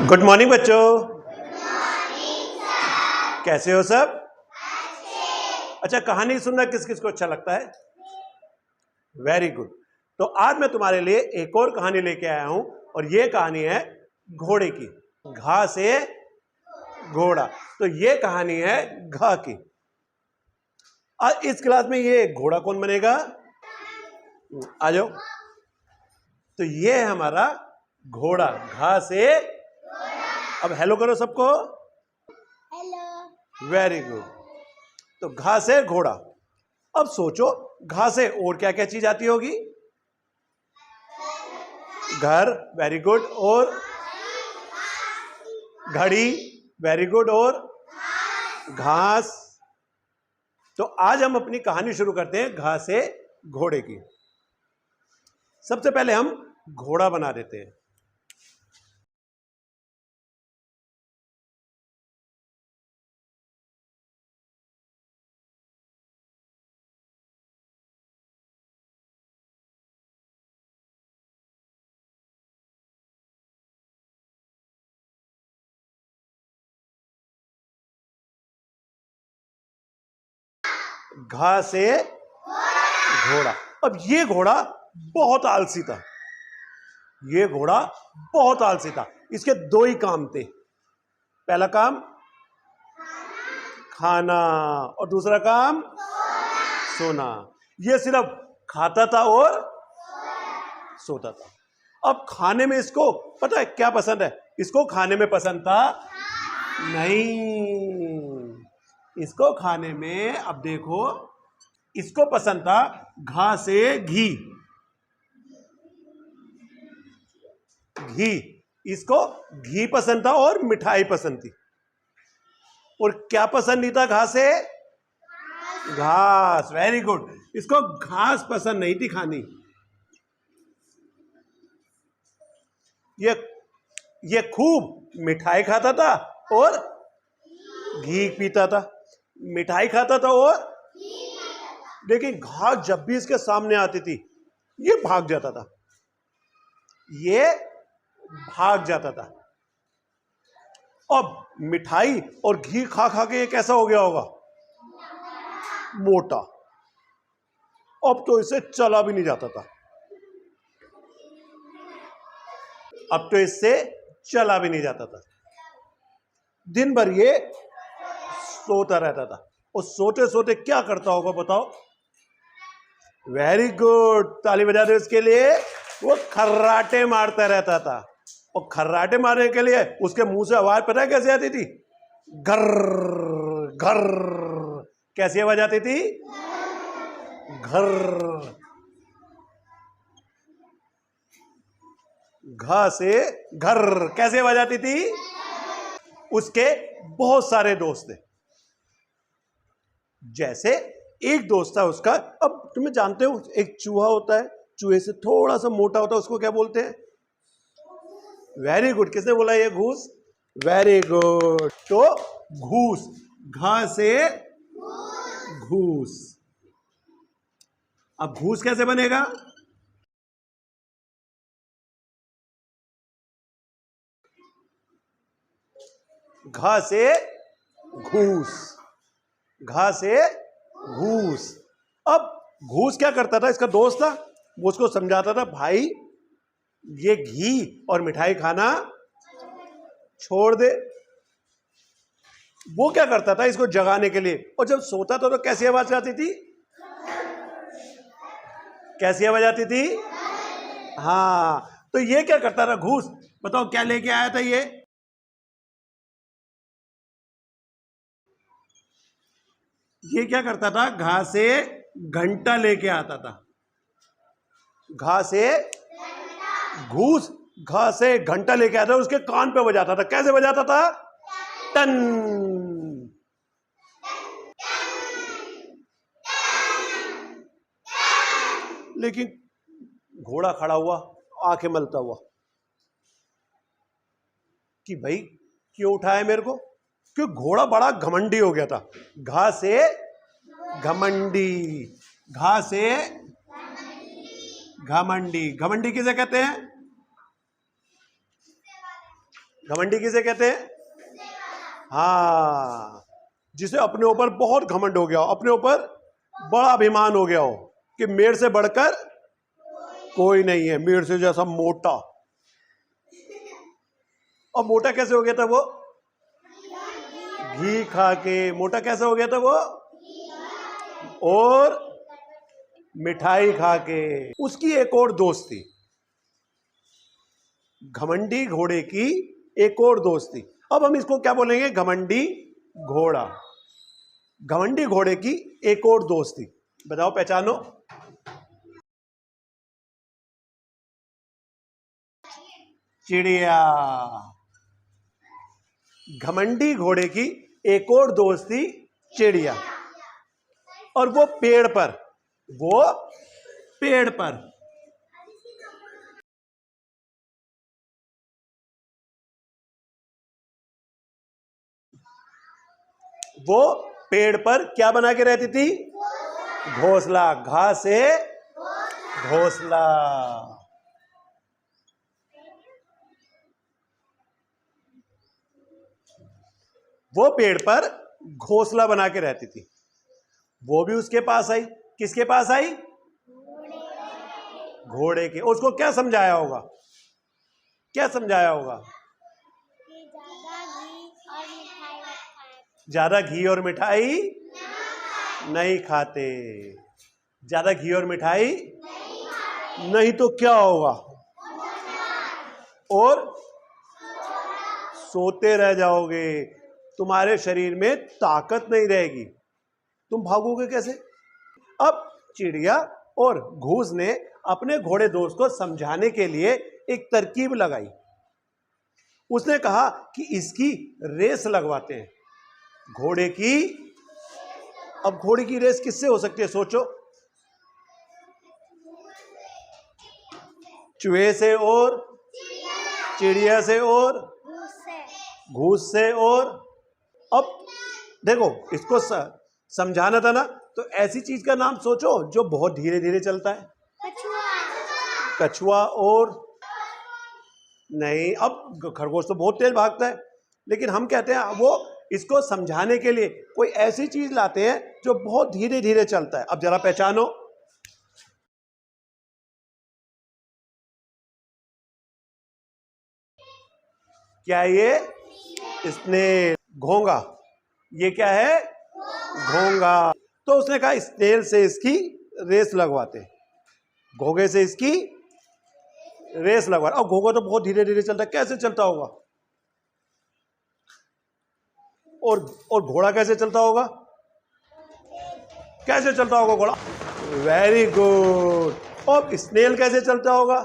Good morning बच्चों। कैसे हो सब? अच्छा, कहानी सुनना किस किस को अच्छा लगता है? Very good. तो आज मैं तुम्हारे लिए एक और कहानी लेके आया हूं और ये कहानी है घोड़े की। घा से घोड़ा। तो ये कहानी है घा की। आज इस क्लास में ये घोड़ा कौन बनेगा? आ जाओ। तो ये है हमारा घोड़ा। घा से अब हेलो करो सबको। हेलो। Very good. तो घा से घोड़ा। अब सोचो घा से और क्या क्या चीज आती होगी? घर, वेरी गुड। और घड़ी, वेरी गुड। और घास। तो आज हम अपनी कहानी शुरू करते हैं घा से घोड़े की। सबसे पहले हम घोड़ा बना देते हैं। घा से घोड़ा। अब ये घोड़ा बहुत आलसी था। ये घोड़ा बहुत आलसी था। इसके दो ही काम थे। पहला काम खाना और दूसरा काम सोना। ये सिर्फ खाता था और सोता था। अब खाने में इसको पता है क्या पसंद है? इसको खाने में पसंद था नहीं। इसको खाने में, अब देखो, इसको पसंद था घा से घी। घी, इसको घी पसंद था और मिठाई पसंद थी। और क्या पसंद नहीं था घा से? घास, वेरी गुड। इसको घास पसंद नहीं थी खानी। ये खूब मिठाई खाता था और घी पीता था। मिठाई खाता था और, लेकिन घास जब भी इसके सामने आती थी ये भाग जाता था। ये भाग जाता था। अब मिठाई और घी खा खा के ये कैसा हो गया होगा? मोटा। अब तो इसे चला भी नहीं जाता था। अब तो इससे चला भी नहीं जाता था। दिन भर ये सोता रहता था। और सोते सोते क्या करता होगा बताओ? वेरी गुड, ताली बजा दो इसके लिए। वो खर्राटे मारता रहता था। और खर्राटे मारने के लिए उसके मुंह से आवाज पता है कैसे आती थी? घर घर। कैसी आवाज आती थी? घर। घा से घर कैसे आवाज आती थी? उसके बहुत सारे दोस्त थे। जैसे एक दोस्त था उसका, अब तुम्हें जानते हो एक चूहा होता है, चूहे से थोड़ा सा मोटा होता है, उसको क्या बोलते हैं? Very good. किसने बोला ये? घूस। Very good. तो घूस। घा से घूस। अब घूस कैसे बनेगा? घा से घूस। घा से घूस। अब घूस क्या करता था? इसका दोस्त था, वो उसको समझाता था, भाई ये घी और मिठाई खाना छोड़ दे। वो क्या करता था इसको जगाने के लिए, और जब सोता था तो कैसी आवाज आती थी? कैसी आवाज आती थी? हाँ। तो ये क्या करता था घूस? बताओ क्या लेके आया था ये? ये क्या करता था? घा से घंटा लेके आता था। घा से घूस, घा से घंटा लेके आता था, उसके कान पे बजाता था। कैसे बजाता था? टन। लेकिन घोड़ा खड़ा हुआ, आंखें मलता हुआ, कि भाई क्यों उठाया मेरे को? क्यों? घोड़ा बड़ा घमंडी हो गया था। घा से घमंडी। घा से घमंडी। घमंडी किसे कहते हैं? घमंडी किसे कहते हैं? हाँ, जिसे अपने ऊपर बहुत घमंड हो गया हो, अपने ऊपर बड़ा अभिमान हो गया हो कि मेरे से बढ़कर कोई नहीं है, मेरे से जैसा मोटा। और मोटा कैसे हो गया था वो? घी खा के। मोटा कैसे हो गया था वो? और मिठाई खा के। उसकी एक और दोस्त थी, घमंडी घोड़े की एक और दोस्त थी। अब हम इसको क्या बोलेंगे? घमंडी घोड़ा। घमंडी घोड़े की एक और दोस्त थी, बताओ, पहचानो। चिड़िया। घमंडी घोड़े की एक और दोस्त थी चिड़िया, और वो पेड़ पर वो पेड़ पर क्या बना के रहती थी? घोंसला। घास से घोंसला। वो पेड़ पर घोंसला बना के रहती थी। वो भी उसके पास आई। किसके पास आई? घोड़े के। उसको क्या समझाया होगा? क्या समझाया होगा? ज्यादा घी और मिठाई नहीं खाते। ज्यादा घी और मिठाई नहीं तो क्या होगा? और सोते रह जाओगे, तुम्हारे शरीर में ताकत नहीं रहेगी, तुम भागोगे कैसे? अब चिड़िया और घूस ने अपने घोड़े दोस्त को समझाने के लिए एक तरकीब लगाई। उसने कहा कि इसकी रेस लगवाते हैं, घोड़े की। अब घोड़े की रेस किससे हो सकती है? सोचो। चूहे से, और चिड़िया से, और घूस से, और अब देखो, इसको समझाना था ना, तो ऐसी चीज का नाम सोचो जो बहुत धीरे धीरे चलता है। कछुआ। और नहीं, अब खरगोश तो बहुत तेज भागता है, लेकिन हम कहते हैं वो इसको समझाने के लिए कोई ऐसी चीज लाते हैं जो बहुत धीरे धीरे चलता है। अब जरा पहचानो। क्या ये? स्नेल। घोंगा। ये क्या है? घोंगा। तो उसने कहा स्नेल से इसकी रेस लगवाते, घोंगे से इसकी रेस लगवा। अब घोंगा तो बहुत धीरे धीरे चलता है, कैसे चलता होगा? और घोड़ा कैसे चलता होगा? कैसे चलता होगा घोड़ा? Very good. और स्नेल कैसे चलता होगा?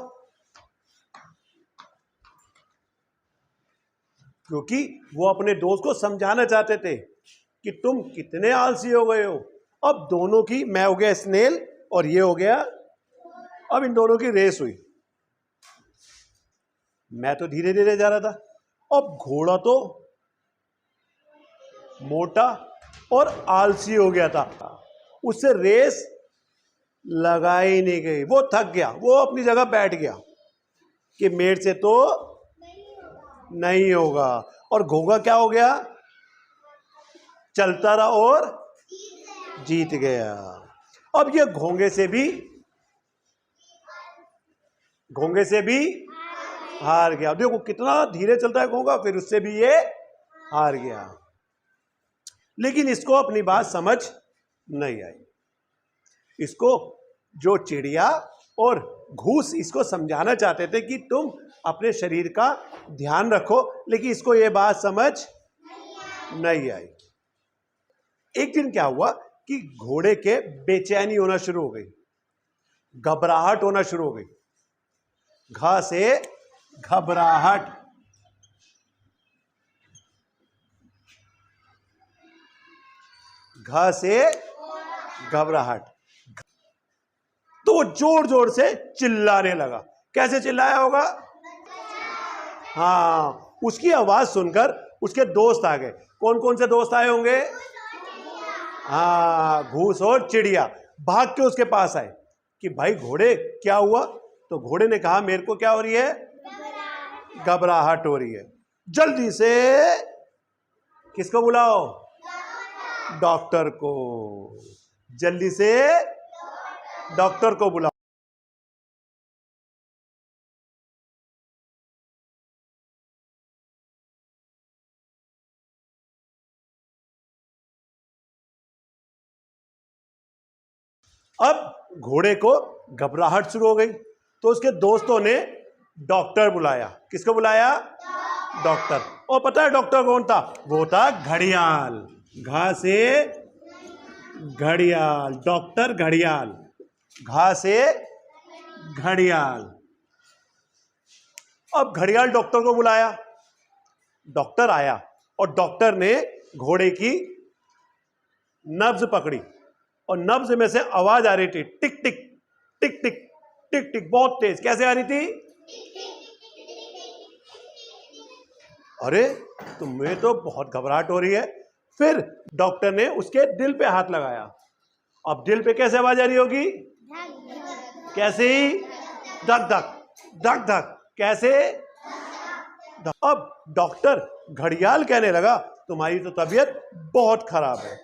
क्योंकि वो अपने दोस्त को समझाना चाहते थे कि तुम कितने आलसी हो गए हो। अब दोनों की, मैं हो गया स्नेल और ये हो गया, अब इन दोनों की रेस हुई। मैं तो धीरे धीरे जा रहा था, अब घोड़ा तो मोटा और आलसी हो गया था, उससे रेस लगाई नहीं गई। वो थक गया, वो अपनी जगह बैठ गया कि मेरे से तो नहीं होगा। और घोंगा क्या हो गया? चलता रहा और जीत गया। अब ये घोंगे से भी हार गया। देखो कितना धीरे चलता है घोंगा, फिर उससे भी ये हार गया। लेकिन इसको अपनी बात समझ नहीं आई। इसको जो चिड़िया और घूस इसको समझाना चाहते थे कि तुम अपने शरीर का ध्यान रखो, लेकिन इसको ये बात समझ नहीं आई। एक दिन क्या हुआ कि घोड़े के बेचैनी होना शुरू हो गई, घबराहट होना शुरू हो गई। घा से घबराहट। घा से घबराहट। तो वो जोर जोर से चिल्लाने लगा। कैसे चिल्लाया होगा? हाँ, उसकी आवाज सुनकर उसके दोस्त आ गए। कौन कौन से दोस्त आए होंगे? हाँ, घूस और चिड़िया भाग के उसके पास आए कि भाई घोड़े क्या हुआ? तो घोड़े ने कहा मेरे को क्या हो रही है? घबराहट हो रही है। जल्दी से किसको बुलाओ? डॉक्टर को। जल्दी से डॉक्टर को बुलाओ। अब घोड़े को घबराहट शुरू हो गई, तो उसके दोस्तों ने डॉक्टर बुलाया। किसको बुलाया? डॉक्टर। और पता है डॉक्टर कौन था? वो था घड़ियाल। घा से घड़ियाल, डॉक्टर घड़ियाल। घा से घड़ियाल। अब घड़ियाल डॉक्टर को बुलाया। डॉक्टर आया और डॉक्टर ने घोड़े की नब्ज पकड़ी और नब्ज में से आवाज आ रही थी, टिक टिक टिक टिक टिक टिक, बहुत तेज। कैसे आ रही थी? अरे तुम्हें तो बहुत घबराहट हो रही है। फिर डॉक्टर ने उसके दिल पे हाथ लगाया। अब दिल पे कैसे आवाज आ रही होगी? कैसे? धक धक धक धक। कैसे? अब डॉक्टर घड़ियाल कहने लगा, तुम्हारी तो तबीयत बहुत खराब है,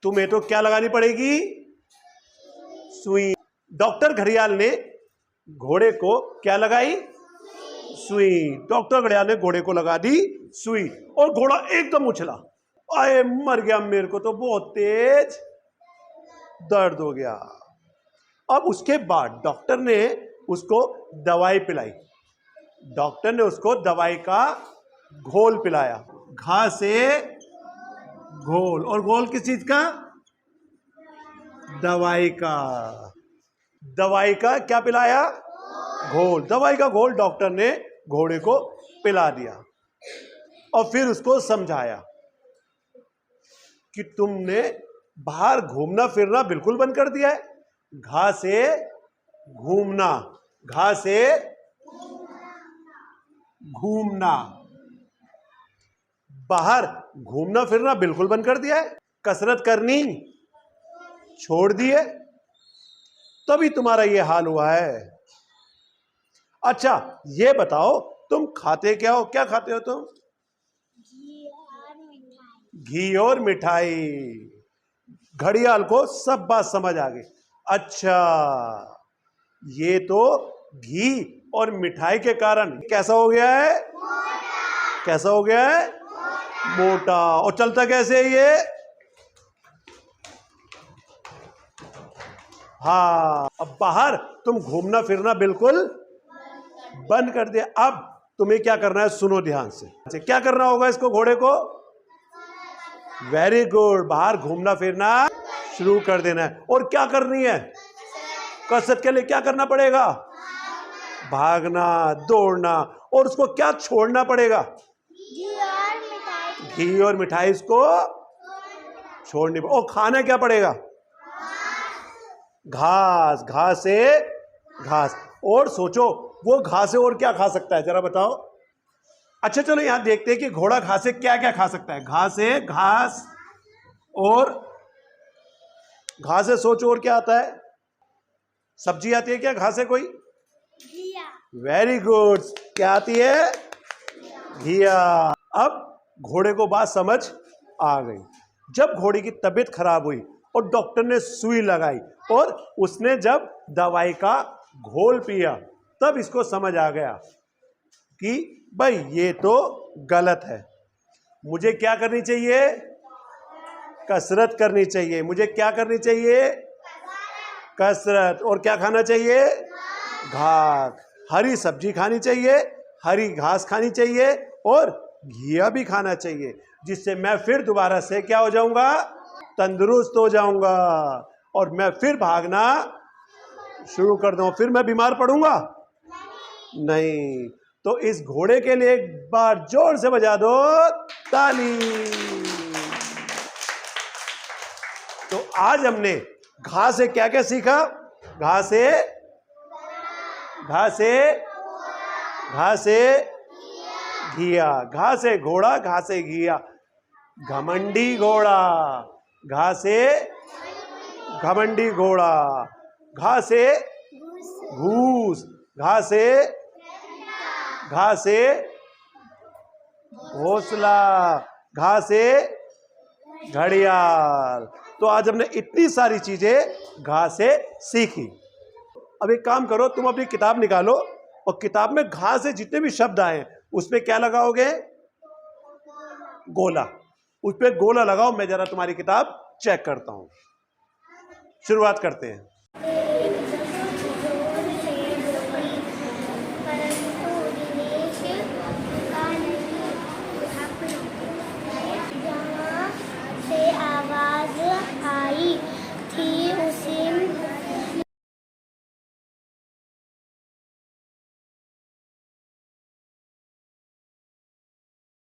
तुम्हें तो क्या लगानी पड़ेगी? सुई। डॉक्टर घड़ियाल ने घोड़े को क्या लगाई? सुई। डॉक्टर घड़ियाल ने घोड़े को लगा दी सुई और घोड़ा एकदम उछला। आए मर गया, मेरे को तो बहुत तेज दर्द हो गया। अब उसके बाद डॉक्टर ने उसको दवाई पिलाई। डॉक्टर ने उसको दवाई का घोल पिलाया। घा से घोल, और घोल किस चीज का? दवाई का। दवाई का क्या पिलाया? घोल। दवाई का घोल डॉक्टर ने घोड़े को पिला दिया और फिर उसको समझाया कि तुमने बाहर घूमना फिरना बिल्कुल बंद कर दिया है। घा से घूमना, घा से घूमना, बाहर घूमना फिरना बिल्कुल बंद कर दिया है। कसरत करनी छोड़ दी है, तभी तुम्हारा ये हाल हुआ है। अच्छा ये बताओ, तुम खाते क्या हो? क्या खाते हो तुम? घी और मिठाई। घड़ियाल को सब बात समझ आ गई। अच्छा, ये तो घी और मिठाई के कारण कैसा हो गया है? कैसा हो गया है? मोटा। और चलता कैसे है ये? हाँ। अब बाहर तुम घूमना फिरना बिल्कुल बंद कर दिया। अब तुम्हें क्या करना है? सुनो ध्यान से। क्या करना होगा इसको, घोड़े को? वेरी गुड, बाहर घूमना फिरना शुरू कर देना है। और क्या करनी है? कसरत के लिए क्या करना पड़ेगा? भागना, दौड़ना। और उसको क्या छोड़ना पड़ेगा? घी और मिठाई इसको छोड़नी। और खाना क्या पड़ेगा? घास। घास से घास। और सोचो वो घास से और क्या खा सकता है, जरा बताओ। अच्छा चलो यहां देखते हैं कि घोड़ा घास से क्या क्या खा सकता है। घास से घास, और घास से सोचो और क्या आता है? सब्जी आती है क्या घास से? कोई? Very good. क्या आती है? घिया। अब घोड़े को बात समझ आ गई। जब घोड़े की तबीयत खराब हुई और डॉक्टर ने सुई लगाई और उसने जब दवाई का घोल पिया, तब इसको समझ आ गया कि भाई ये तो गलत है। मुझे क्या करनी चाहिए? कसरत करनी चाहिए। मुझे क्या करनी चाहिए? कसरत। और क्या खाना चाहिए? घास। हरी सब्जी खानी चाहिए, हरी घास खानी चाहिए और घिया भी खाना चाहिए, जिससे मैं फिर दोबारा से क्या हो जाऊंगा? तंदुरुस्त हो जाऊंगा और मैं फिर भागना शुरू कर दूं। फिर मैं बीमार पड़ूंगा नहीं। तो इस घोड़े के लिए एक बार जोर से बजा दो ताली। तो आज हमने घास से क्या क्या सीखा? घास से घिया, घास से घोड़ा, घास से घिया। घमंडी घोड़ा, घास से घमंडी घोड़ा। घास से घूस, घास से घोंसला, घा से घड़ियाल। तो आज हमने इतनी सारी चीजें घा से सीखी। अब एक काम करो, तुम अपनी किताब निकालो और किताब में घा से जितने भी शब्द आए उसमें क्या लगाओगे? गोला। उस पर गोला लगाओ। मैं जरा तुम्हारी किताब चेक करता हूं। शुरुआत करते हैं।